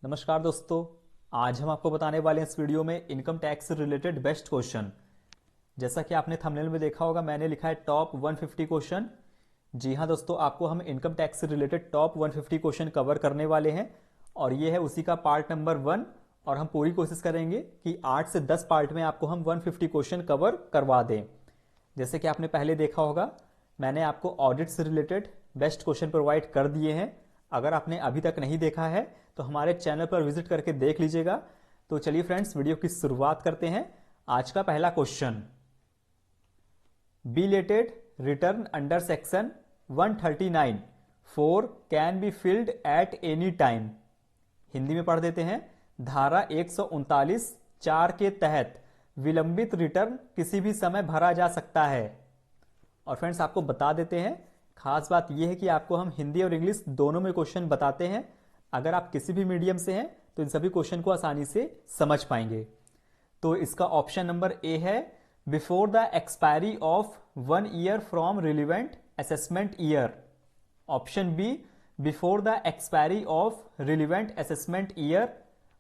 नमस्कार दोस्तों। आज हम आपको बताने वाले हैं इस वीडियो में इनकम टैक्स से रिलेटेड बेस्ट क्वेश्चन। जैसा कि आपने थंबनेल में देखा होगा, मैंने लिखा है टॉप 150 क्वेश्चन। जी हाँ दोस्तों, आपको हम इनकम टैक्स से रिलेटेड टॉप 150 क्वेश्चन कवर करने वाले हैं और ये है उसी का पार्ट नंबर 1। और हम पूरी कोशिश करेंगे कि 8 से 10 पार्ट में आपको हम 150 क्वेश्चन कवर करवा दें। जैसे कि आपने पहले देखा होगा, मैंने आपको ऑडिट से रिलेटेड बेस्ट क्वेश्चन प्रोवाइड कर दिए हैं। अगर आपने अभी तक नहीं देखा है तो हमारे चैनल पर विजिट करके देख लीजिएगा। तो चलिए फ्रेंड्स, वीडियो की शुरुआत करते हैं। आज का पहला question, belated return under section 139 4 can be filled at any time. Hindi में पढ़ देते हैं। धारा 139 4 के तहत विलंबित रिटर्न किसी भी समय भरा जा सकता है। और फ्रेंड्स, आपको बता देते हैं, खास बात यह है कि आपको हम हिंदी और इंग्लिश दोनों में क्वेश्चन बताते हैं। अगर आप किसी भी मीडियम से हैं तो इन सभी क्वेश्चन को आसानी से समझ पाएंगे। तो इसका ऑप्शन नंबर ए है, before the expiry of 1 year from relevant assessment year. Option B, before the expiry of relevant assessment year.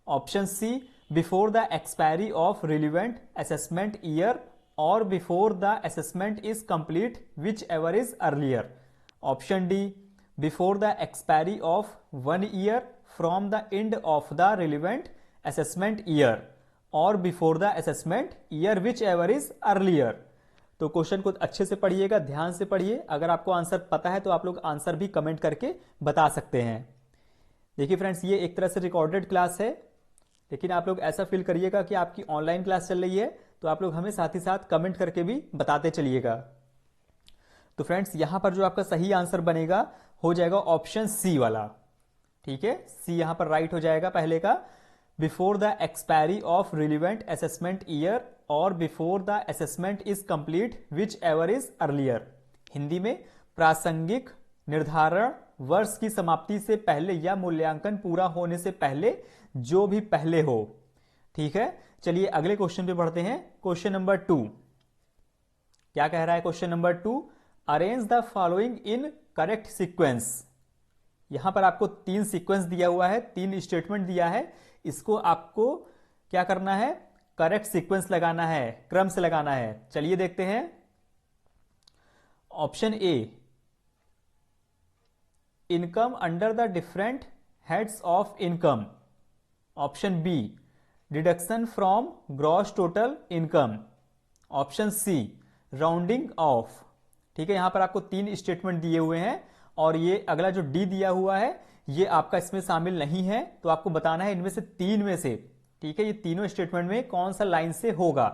Option C, before the expiry of relevant assessment year और before the assessment is complete whichever is earlier. Option D, before the expiry of 1 year from the end of the relevant assessment year और before the assessment year whichever is earlier. तो क्वेश्चन को अच्छे से पढ़िएगा, ध्यान से पढ़िए। अगर आपको आंसर पता है तो आप लोग आंसर भी कमेंट करके बता सकते हैं। देखिए फ्रेंड्स, ये एक तरह से रिकॉर्डेड क्लास है, लेकिन आप लोग ऐसा फील करिएगा कि आपकी ऑनलाइन क्लास चल रही है, तो आप लोग हमें साथ ही साथ कमेंट करके भी बताते चलिएगा। तो फ्रेंड्स, यहां पर जो आपका सही आंसर बनेगा हो जाएगा ऑप्शन सी वाला। ठीक है, सी यहां पर राइट हो जाएगा पहले का, before the expiry of relevant assessment year और before the assessment is complete whichever is earlier. Hindi में, प्रासंगिक निर्धारण वर्ष की समाप्ति से पहले या मूल्यांकन पूरा होने से पहले, जो भी पहले हो। ठीक है, चलिए अगले क्वेश्चन पे बढ़ते हैं। क्वेश्चन नंबर 2 क्या कह रहा है? Question number 2, arrange the following in correct sequence. यहां पर आपको 3 सीक्वेंस दिया हुआ है, 3 स्टेटमेंट दिया है। इसको आपको क्या करना है? करेक्ट सीक्वेंस लगाना है, क्रम से लगाना है। चलिए देखते हैं। Option A, income under the different heads of income. Option B, deduction from gross total income. Option C, rounding off. ठीक है, यहां पर आपको 3 स्टेटमेंट दिए हुए हैं और ये अगला जो डी दिया हुआ है ये आपका इसमें शामिल नहीं है। तो आपको बताना है इनमें से 3 में से, ठीक है, ये तीनों स्टेटमेंट में कौन सा लाइन से होगा।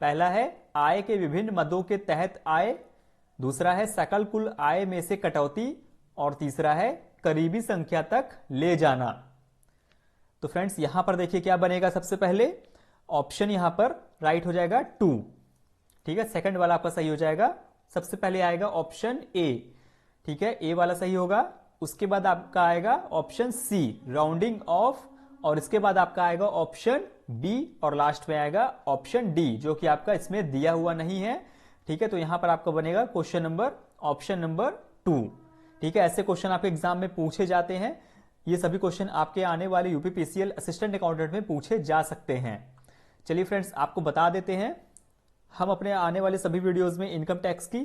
पहला है आय के विभिन्न मदों के तहत आय, दूसरा है सकल कुल आय में से कटौती और तीसरा है करीबी संख्या तक ले जाना। तो फ्रेंड्स, यहां पर देखिए क्या बनेगा। सबसे पहले ऑप्शन यहां पर राइट हो जाएगा 2। ठीक है, सेकंड वाला आपका सही हो जाएगा। सबसे पहले आएगा ऑप्शन ए। ठीक है, ए वाला सही होगा। उसके बाद आपका आएगा ऑप्शन सी, राउंडिंग ऑफ, और इसके बाद आपका आएगा ऑप्शन बी और लास्ट में आएगा ऑप्शन डी, जो कि आपका इसमें दिया हुआ नहीं है। ठीक है, तो यहां पर आपका बनेगा क्वेश्चन नंबर ऑप्शन नंबर 2। ठीक है, ऐसे क्वेश्चन आपके एग्जाम में पूछे जाते हैं। ये सभी क्वेश्चन आपके आने वाले यूपीपीसीएल असिस्टेंट अकाउंटेंट में पूछे जा सकते हैं। चलिए फ्रेंड्स, आपको बता देते हैं, हम अपने आने वाले सभी वीडियोस में इनकम टैक्स की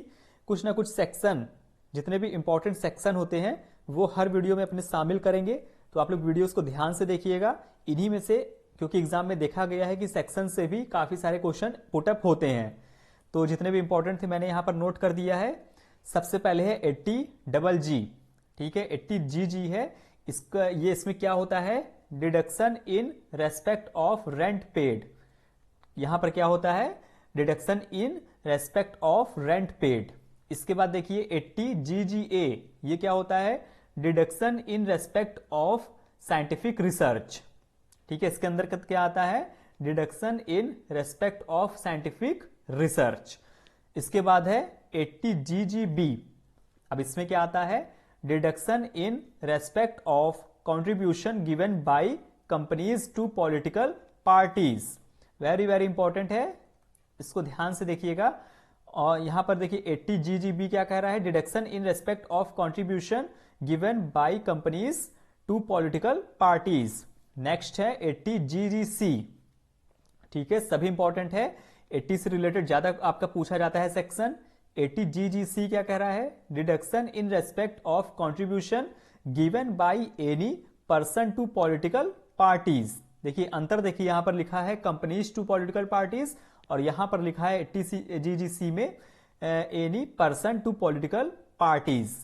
कुछ ना कुछ सेक्शन, जितने भी इंपॉर्टेंट सेक्शन होते हैं वो हर वीडियो में अपने शामिल करेंगे। तो आप लोग वीडियोस को ध्यान से देखिएगा। इन्हीं में से, क्योंकि एग्जाम में देखा गया है कि सेक्शन से भी काफी सारे क्वेश्चन पुटअप होते हैं, तो जितने भी इंपॉर्टेंट थे मैंने यहां पर नोट कर दिया है। सबसे पहले है 80GG। ठीक है, 80GG है। इसका ये इसमें क्या होता है? Deduction in respect of rent paid. यहां पर क्या होता है? Deduction in respect of rent paid. इसके बाद देखिए 80GGA, ये क्या होता है? Deduction in respect of scientific research. ठीक है, इसके अंदर क्या आता है? Deduction in respect of scientific research. इसके बाद है 80GGB। अब इसमें क्या आता है? Deduction in respect of contribution given by companies to political parties. Very very important है, इसको ध्यान से देखिएगा। और यहां पर देखिए 80GGB क्या कह रहा है? Deduction in respect of contribution given by companies to political parties. Next है 80GGC। ठीक है, सभी इंपॉर्टेंट है, 80 से रिलेटेड ज्यादा आपका पूछा जाता है सेक्शन। 80GGC क्या कह रहा है? Deduction in respect of contribution given by any person to political parties. देखिए अंतर, देखिए यहां पर लिखा है कंपनीज टू पॉलिटिकल पार्टीज और यहां पर लिखा है 80GGC में any person to political parties.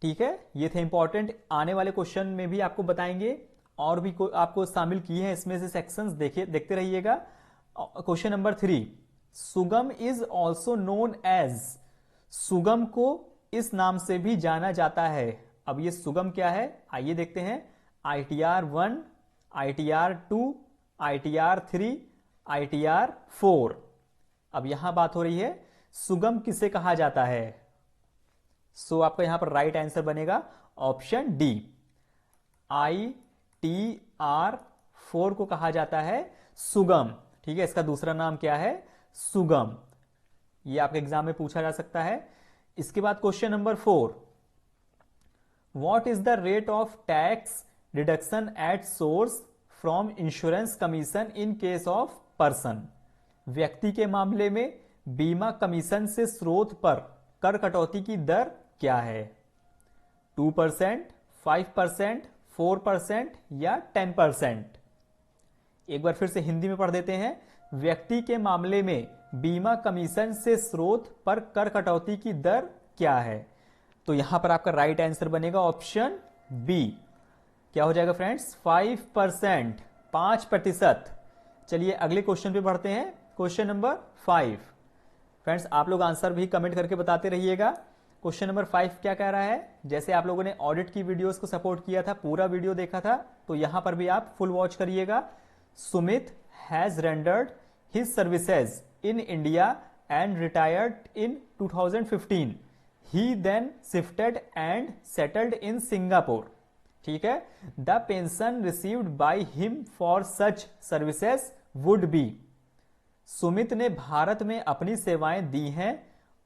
ठीक है, ये थे इंपॉर्टेंट, आने वाले क्वेश्चन में भी आपको बताएंगे और भी आपको शामिल किए हैं इसमें से सेक्शंस, देखिए देखते रहिएगा। क्वेश्चन नंबर 3, सुगम इज ऑल्सो नोन एज। सुगम को इस नाम से भी जाना जाता है। अब ये सुगम क्या है, आइए देखते हैं। ITR 1, ITR 2, ITR 3, ITR 4। अब यहां बात हो रही है सुगम किसे कहा जाता है। सो आपका यहां पर राइट आंसर बनेगा ऑप्शन डी, ITR 4 को कहा जाता है सुगम। ठीक है, इसका दूसरा नाम क्या है? सुगम। ये आपके एग्जाम में पूछा जा सकता है। इसके बाद question number 4, what is the rate of tax deduction at source from insurance commission in case of person. व्यक्ति के मामले में बीमा कमीशन से स्रोत पर कर कटौती की दर क्या है? 2%, 5%, 4% या 10%? एक बार फिर से हिंदी में पढ़ देते हैं। व्यक्ति के मामले में बीमा कमीशन से स्रोत पर कर कटौती की दर क्या है? तो यहां पर आपका राइट आंसर बनेगा ऑप्शन बी। क्या हो जाएगा फ्रेंड्स? 5%, 5%। चलिए अगले क्वेश्चन पे बढ़ते हैं। Question number 5। फ्रेंड्स आप लोग आंसर भी कमेंट करके बताते रहिएगा। क्वेश्चन नंबर 5 क्या कह रहा है? जैसे आप लोगों ने ऑडिट की वीडियोस को सपोर्ट किया था, पूरा वीडियो देखा था, तो यहां पर भी आप फुल वॉच करिएगा। Sumit has rendered his services in India and retired in 2015। He then shifted and settled in Singapore. ठीक है, the pension received by him for such services would be. Sumit ने भारत में अपनी सेवाएं दी हैं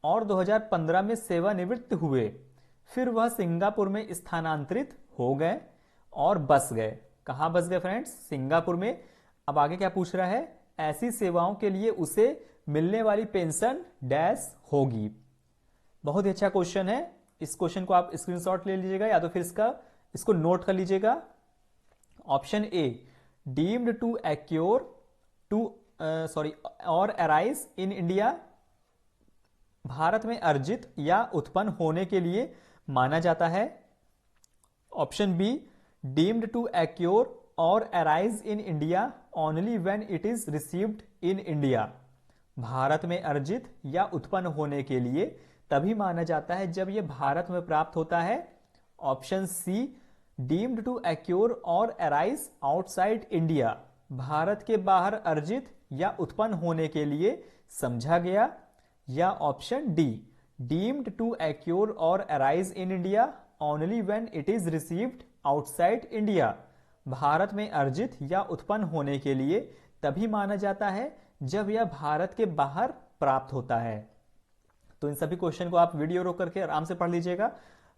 और 2015 में सेवानिवृत्त हुए। फिर वह सिंगापुर में स्थानांतरित हो गए और बस गए। कहां बस गए फ्रेंड्स? सिंगापुर में। अब आगे क्या पूछ रहा है? ऐसी सेवाओं के लिए उसे मिलने वाली पेंशन डैश होगी। बहुत ही अच्छा क्वेश्चन है। इस क्वेश्चन को आप स्क्रीनशॉट ले लीजिएगा या तो फिर इसको नोट कर लीजिएगा। Option A, deemed to accrue और अराइज इन इंडिया, भारत में अर्जित या उत्पन्न होने के लिए माना जाता है। Option B, deemed to accrue और arise in India only when it is received in India, Bharat में अर्जित या उत्पन्न होने के लिए तभी माना जाता है जब यह भारत में प्राप्त होता है। Option C, deemed to accrue और अराइज आउटसाइड इंडिया, भारत के बाहर अर्जित या उत्पन्न होने के लिए समझा गया। या option D, deemed to accrue और arise in India only when it is received outside India, Bharat में अर्जित या उत्पन्न होने के लिए तभी माना जाता है जब यह भारत के बाहर प्राप्त होता है। तो इन सभी क्वेश्चन को आप वीडियो रोक करके आराम से पढ़ लीजिएगा।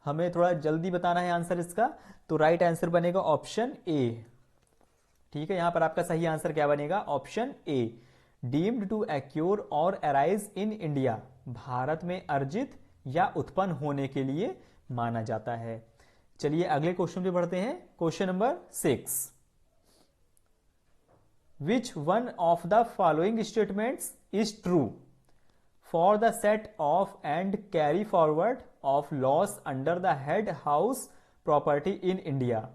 हमें थोड़ा जल्दी बताना है आंसर इसका, तो राइट आंसर बनेगा ऑप्शन ए। ठीक है, यहां पर आपका सही आंसर क्या बनेगा? Option A, deemed to accrue और अराइज इन इंडिया, भारत में अर्जित या उत्पन्न होने के लिए माना जाता है। चलिए अगले क्वेश्चन पे बढ़ते हैं। Question number 6, which one of the following statements is true for the set of and carry forward of loss under the head house property in India.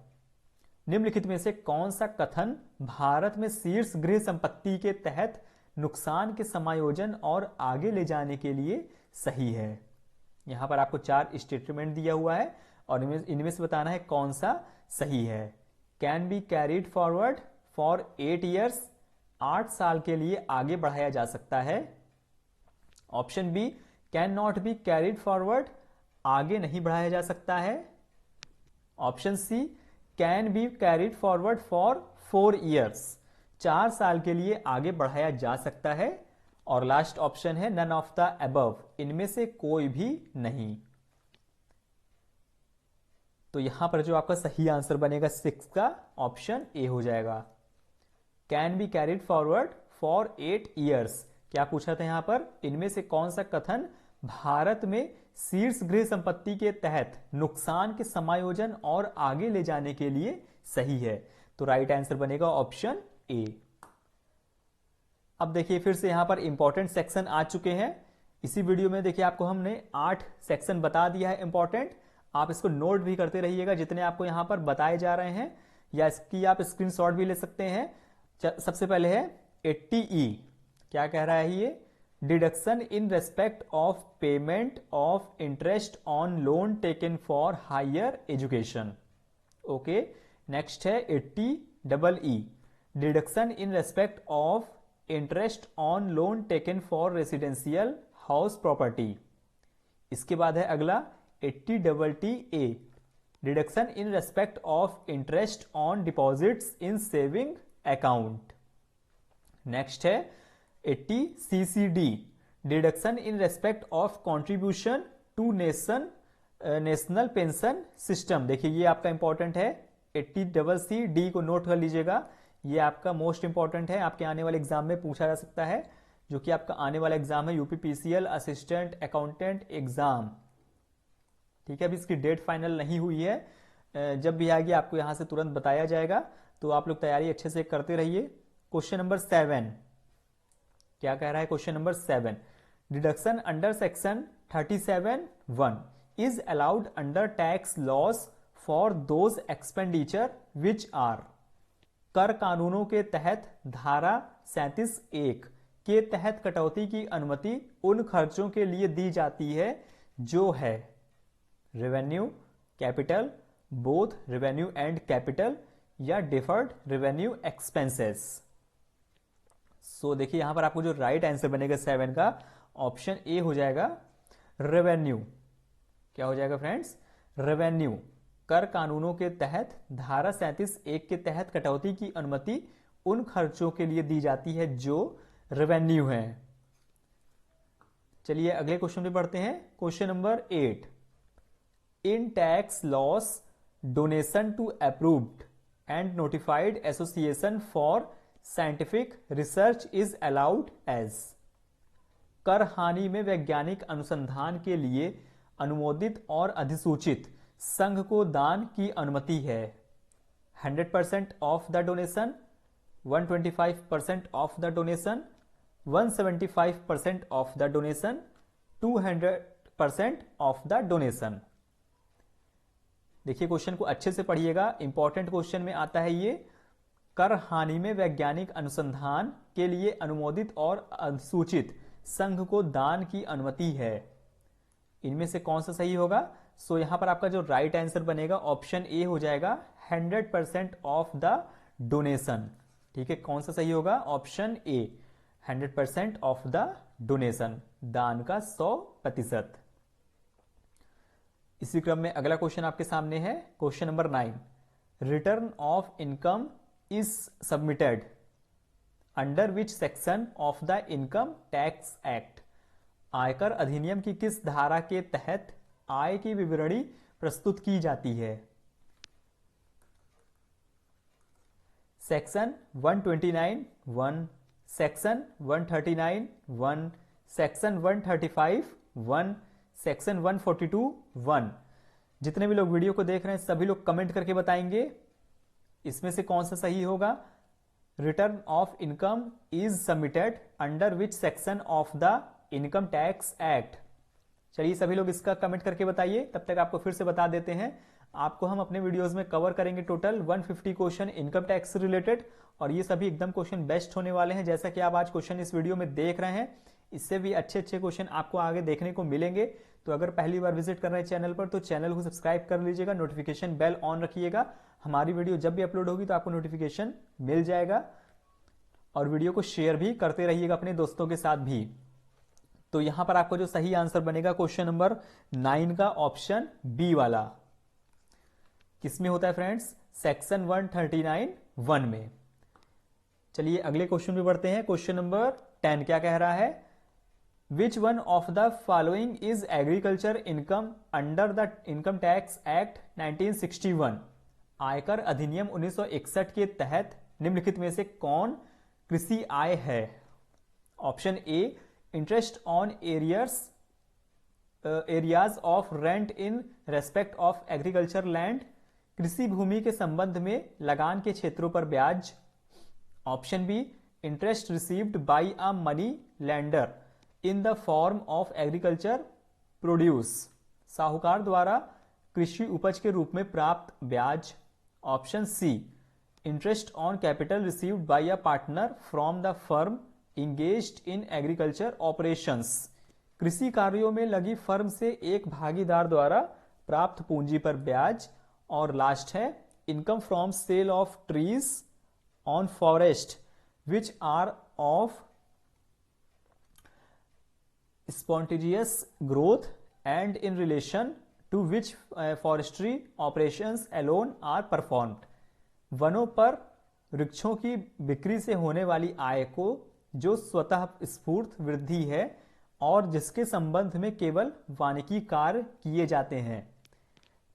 निम्नलिखित में से कौन सा कथन भारत में शीर्ष गृह संपत्ति के तहत नुकसान के समायोजन और आगे ले जाने के लिए सही है? यहां पर आपको 4 स्टेटमेंट दिया हुआ है और इनमें से बताना है कौन सा सही है। Can be carried forward for 8 years, 8 साल के लिए आगे बढ़ाया जा सकता है। Option B, can not be carried forward, आगे नहीं बढ़ाया जा सकता है। Option C, can be carried forward for 4 years, 4 साल के लिए आगे बढ़ाया जा सकता है। और लास्ट ऑप्शन है नन ऑफ द अबव, इनमें से कोई भी नहीं। तो यहां पर जो आपका सही आंसर बनेगा 6 का ऑप्शन ए हो जाएगा। Can be carried forward for 8 years, क्या पूछा था यहां पर, इनमें से कौन सा कथन भारत में शीर्ष गृह संपत्ति के तहत नुकसान के समायोजन और आगे ले जाने के लिए सही है। तो राइट आंसर बनेगा ऑप्शन ए। अब देखिए फिर से यहां पर इंपॉर्टेंट सेक्शन आ चुके हैं। इसी वीडियो में देखिए आपको हमने 8 सेक्शन बता दिया है इंपॉर्टेंट। आप इसको नोट भी करते रहिएगा जितने आपको यहां पर बताए जा रहे हैं, या इसकी आप स्क्रीनशॉट भी ले सकते हैं। सबसे पहले है 80E, क्या कह रहा है ये, deduction in respect of payment of interest on loan taken for higher education. Okay, next है 80EE, deduction in respect of interest on loan taken for residential house property. इसके बाद है अगला 80TTA, deduction in respect of interest on deposits in saving account. Next है 80CCD, deduction in respect of contribution to national pension system. देखिए ये आपका important है, 80CCD को नोट कर लीजिएगा, ये आपका मोस्ट इंपॉर्टेंट है, आपके आने वाले एग्जाम में पूछा जा सकता है, जो कि आपका आने वाला एग्जाम है UPPCL असिस्टेंट अकाउंटेंट एग्जाम। ठीक है, अभी इसकी डेट फाइनल नहीं हुई है, जब भी आएगी आपको यहां से तुरंत बताया जाएगा, तो आप लोग तैयारी अच्छे से करते रहिए। क्वेश्चन नंबर 7 क्या कह रहा है, question number 7, deduction under section 37(1) is allowed under tax laws for those expenditure which are. कर कानूनों के तहत धारा 37(1) के तहत कटौती की अनुमति उन खर्चों के लिए दी जाती है जो है revenue, capital, both revenue and capital, या डिफर्ड रेवेन्यू एक्सपेंसेस। सो देखिए यहां पर आपको जो राइट आंसर बनेगा 7 का ऑप्शन ए हो जाएगा, रेवेन्यू। क्या हो जाएगा फ्रेंड्स, रेवेन्यू। कर कानूनों के तहत धारा 37(1) के तहत कटौती की अनुमति उन खर्चों के लिए दी जाती है जो रेवेन्यू है। चलिए अगले क्वेश्चन पे बढ़ते हैं। Question number 8, in tax laws donation to approved and notified association for scientific research is allowed as. कर हानि में वैज्ञानिक अनुसंधान के लिए अनुमोदित और अधिसूचित संघ को दान की अनुमति है। 100% of the donation, 125% of the donation, 175% of the donation, 200% of the donation. देखिए क्वेश्चन को अच्छे से पढ़िएगा, इंपॉर्टेंट क्वेश्चन में आता है ये। कर हानि में वैज्ञानिक अनुसंधान के लिए अनुमोदित और अधिसूचित संघ को दान की अनुमति है, इनमें से कौन सा सही होगा। सो यहां पर आपका जो राइट आंसर बनेगा ऑप्शन ए हो जाएगा, 100% ऑफ द डोनेशन। ठीक है, कौन सा सही होगा, option A, 100% of the donation, दान का 100%। इसी क्रम में अगला क्वेश्चन आपके सामने है, question number 9, return of income is submitted under which section of the income tax act. आयकर अधिनियम की किस धारा के तहत आय की विवरणी प्रस्तुत की जाती है। Section 129(1), section 139(1), section 135(1), section 142(1). जितने भी लोग वीडियो को देख रहे हैं सभी लोग कमेंट करके बताएंगे इसमें से कौन सा सही होगा। Return of income is submitted under which section of the income tax act. चलिए सभी लोग इसका कमेंट करके बताइए, तब तक आपको फिर से बता देते हैं। आपको हम अपने वीडियोस में कवर करेंगे टोटल 150 क्वेश्चन इनकम टैक्स से रिलेटेड, और ये सभी एकदम क्वेश्चन बेस्ट होने वाले हैं। जैसा कि आप आज क्वेश्चन इस वीडियो में देख रहे हैं, इससे भी अच्छे अच्छे क्वेश्चन आपको आगे देखने को मिलेंगे। तो अगर पहली बार विजिट कर रहे हैं चैनल पर, तो चैनल को सब्सक्राइब कर लीजिएगा, नोटिफिकेशन बेल ऑन रखिएगा। हमारी वीडियो जब भी अपलोड होगी तो आपको नोटिफिकेशन मिल जाएगा, और वीडियो को शेयर भी करते रहिएगा अपने दोस्तों के साथ भी। तो यहां पर आपको जो सही आंसर बनेगा क्वेश्चन नंबर 9 का ऑप्शन बी वाला। किसमें होता है फ्रेंड्स, सेक्शन 139(1) में। चलिए अगले क्वेश्चन पे बढ़ते हैं। क्वेश्चन नंबर 10 क्या कह रहा है, which one of the following is agriculture income under the income tax act 1961? आयकर अधिनियम 1961 के तहत निम्नलिखित में से कौन कृषि आय है? Option A, interest on areas of rent in respect of agriculture land, कृषि भूमि के संबंध में लगान के क्षेत्रों पर ब्याज। Option B, interest received by a money lender in the form of agriculture produce, साहूकार द्वारा कृषि उपज के रूप में प्राप्त ब्याज। Option C, interest on capital received by a partner from the firm engaged in agriculture operations, कृषि कार्यों में लगी फर्म से एक भागीदार द्वारा प्राप्त पूंजी पर ब्याज। और लास्ट है, income from sale of trees on forest which are of spontaneous growth and in relation to which forestry operations alone are performed, वनों पर वृक्षों की बिक्री से होने वाली आय को जो स्वतः स्फूर्त वृद्धि है और जिसके संबंध में केवल वानिकी कार्य किए जाते हैं।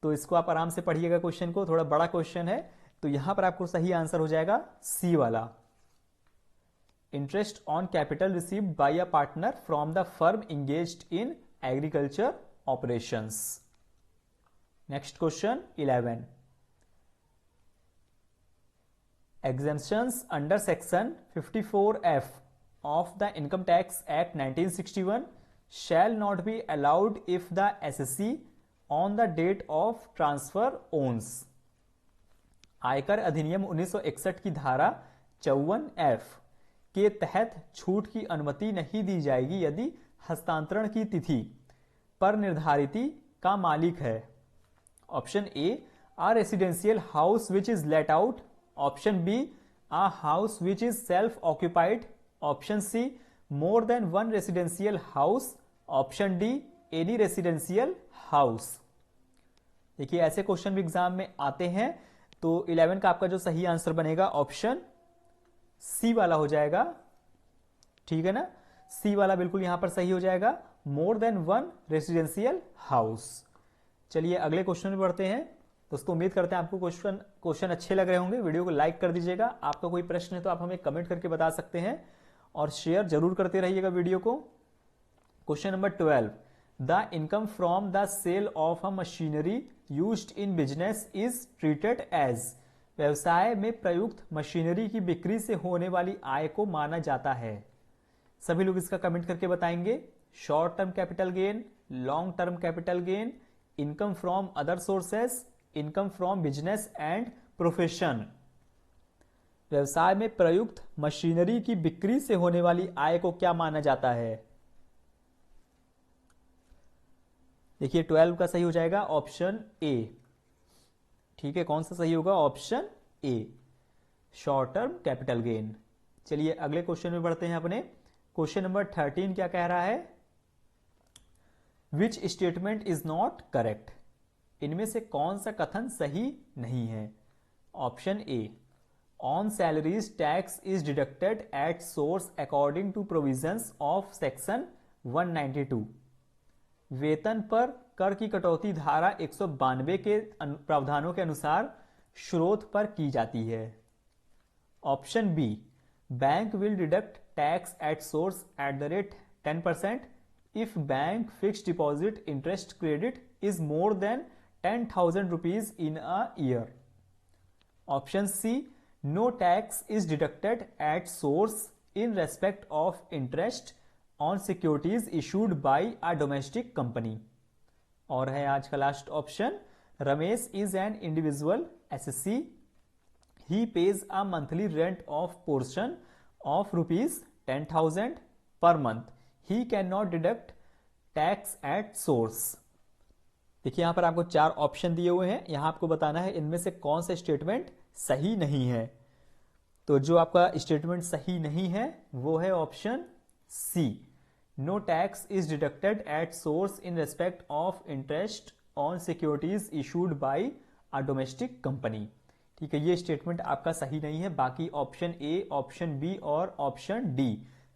तो इसको आप आराम से पढ़िएगा, क्वेश्चन को, थोड़ा बड़ा क्वेश्चन है। तो यहां पर आपको सही आंसर हो जाएगा सी वाला, interest on capital received by a partner from the firm engaged in agriculture operations. Next question 11, exemptions under section 54F of the Income Tax Act 1961 shall not be allowed if the assessee on the date of transfer owns। आयकर अधिनियम 1961 की धारा 54F के तहत छूट की अनुमति नहीं दी जाएगी यदि हस्तांतरण की तिथि पर निर्धारिती का मालिक है। Option A, a residential house which is let out. Option B, a house which is self occupied. Option C, more than one residential house. Option D, any residential house. देखिए ऐसे क्वेश्चन भी एग्जाम में आते हैं। तो 11 का आपका जो सही आंसर बनेगा ऑप्शन सी वाला हो जाएगा, ठीक है ना। सी वाला बिल्कुल यहां पर सही हो जाएगा, मोर देन वन रेसिडेंशियल हाउस। चलिए अगले क्वेश्चन में बढ़ते हैं। दोस्तों उम्मीद करते हैं आपको क्वेश्चन अच्छे लग रहे होंगे। वीडियो को लाइक कर दीजिएगा। आपका कोई प्रश्न है तो आप हमें कमेंट करके बता सकते हैं और शेयर जरूर करते रहिएगा वीडियो को। Question number 12, the income from the sale of a machinery used in business is treated as. व्यवसाय में प्रयुक्त मशीनरी की बिक्री से होने वाली आय को माना जाता है। सभी लोग इसका कमेंट करके बताएंगे। Short term capital gain, long term capital gain, income from other sources, income from business and profession. व्यवसाय में प्रयुक्त मशीनरी की बिक्री से होने वाली आय को क्या माना जाता है? देखिए 12 का सही हो जाएगा ऑप्शन ए, ठीक है। कौन सा सही होगा? Option A, short term capital gain. चलिए अगले क्वेश्चन में बढ़ते हैं अपने। क्वेश्चन नंबर 13 क्या कह रहा है? Which statement is not correct. इनमें से कौन सा कथन सही नहीं है? Option A, on salaries tax is deducted at source according to provisions of section 192। वेतन पर कर की कटौती धारा 192 के प्रावधानों के अनुसार स्रोत पर की जाती है। Option B, bank will deduct tax at source at the rate 10% if bank fixed deposit interest credit is more than 10,000 rupees in a year. Option C, no tax is deducted at source in respect of interest on securities issued by a domestic company. और है आज का last option, Ramesh is an individual SSC, he pays a monthly rent of portion of ₹10,000 per month, he can not deduct tax at source. देखिए यहां पर आपको 4 option दिए हुए हैं। यहां आपको बताना है इनमें से कौन सा स्टेटमेंट सही नहीं है। तो जो आपका स्टेटमेंट सही नहीं है वो है option C, no tax is deducted at source in respect of interest on securities issued by a domestic company. ठीक है, ये स्टेटमेंट आपका सही नहीं है। बाकी ऑप्शन ए, ऑप्शन बी और ऑप्शन डी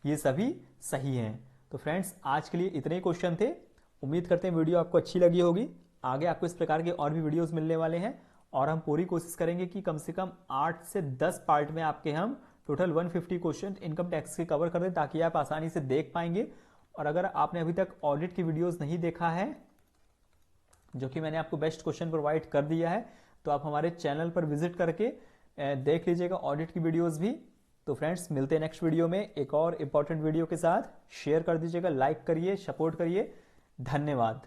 ये सभी सही हैं। तो फ्रेंड्स आज के लिए इतने ही क्वेश्चन थे। उम्मीद करते हैं वीडियो आपको अच्छी लगी होगी। आगे आपको इस प्रकार के और भी वीडियोस मिलने वाले हैं और हम पूरी कोशिश करेंगे कि कम से कम 8 से 10 पार्ट में आपके हम टोटल 150 क्वेश्चन इनकम टैक्स के कवर कर दें, ताकि आप आसानी से देख पाएंगे। और अगर आपने अभी तक ऑडिट की वीडियोस नहीं देखा है, जो कि मैंने आपको बेस्ट क्वेश्चन प्रोवाइड कर दिया है, तो आप हमारे चैनल पर विजिट करके देख लीजिएगा ऑडिट की वीडियोस भी। तो फ्रेंड्स मिलते हैं नेक्स्ट वीडियो में एक और इंपॉर्टेंट वीडियो के साथ। शेयर कर दीजिएगा, लाइक करिए, सपोर्ट करिए। धन्यवाद।